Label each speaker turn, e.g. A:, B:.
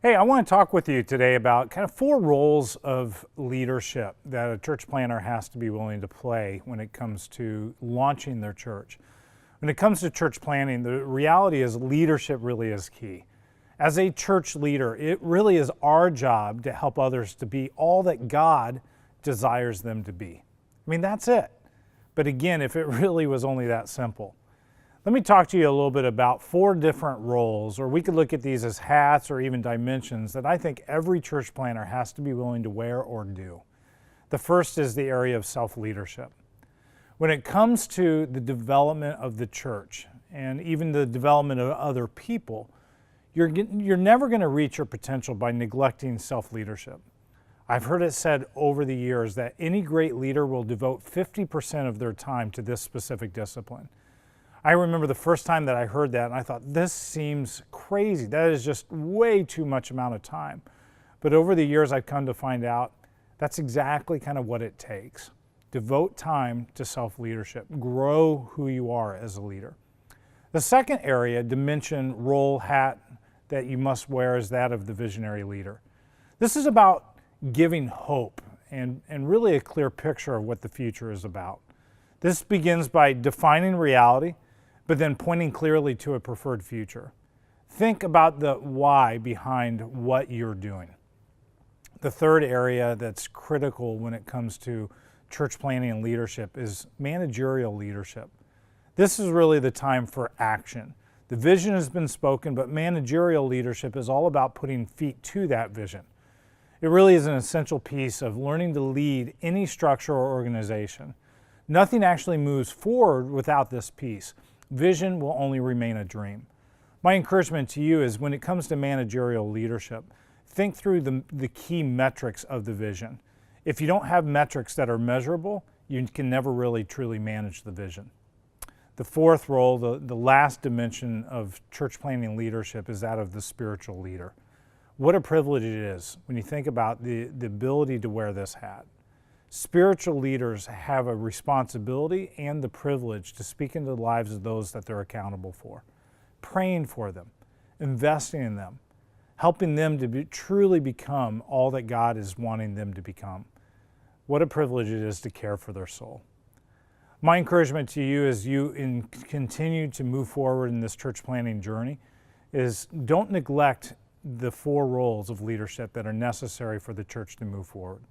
A: Hey, I want to talk with you today about kind of 4 roles of leadership that a church planner has to be willing to play when it comes to launching their church. When it comes to church planning, the reality is leadership really is key. As a church leader, it really is our job to help others to be all that God desires them to be. I mean, that's it. But again, if it really was only that simple. Let me talk to you a little bit about 4 different roles, or we could look at these as hats or even dimensions that I think every church planner has to be willing to wear or do. The first is the area of self-leadership. When it comes to the development of the church and even the development of other people, you're never going to reach your potential by neglecting self-leadership. I've heard it said over the years that any great leader will devote 50% of their time to this specific discipline. I remember the first time that I heard that and I thought, this seems crazy. That is just way too much amount of time. But over the years, I've come to find out that's exactly kind of what it takes. Devote time to self-leadership. Grow who you are as a leader. The second area, dimension, role, hat that you must wear is that of the visionary leader. This is about giving hope and really a clear picture of what the future is about. This begins by defining reality, but then pointing clearly to a preferred future. Think about the why behind what you're doing. The third area that's critical when it comes to church planning and leadership is managerial leadership. This is really the time for action. The vision has been spoken, but managerial leadership is all about putting feet to that vision. It really is an essential piece of learning to lead any structure or organization. Nothing actually moves forward without this piece. Vision will only remain a dream. My encouragement to you is when it comes to managerial leadership, think through the key metrics of the vision. If you don't have metrics that are measurable, you can never really truly manage the vision. The fourth role, the last dimension of church planning leadership is that of the spiritual leader. What a privilege it is when you think about the ability to wear this hat. Spiritual leaders have a responsibility and the privilege to speak into the lives of those that they're accountable for, praying for them, investing in them, helping them to truly become all that God is wanting them to become. What a privilege it is to care for their soul. My encouragement to you as you continue to move forward in this church planning journey is don't neglect the 4 roles of leadership that are necessary for the church to move forward.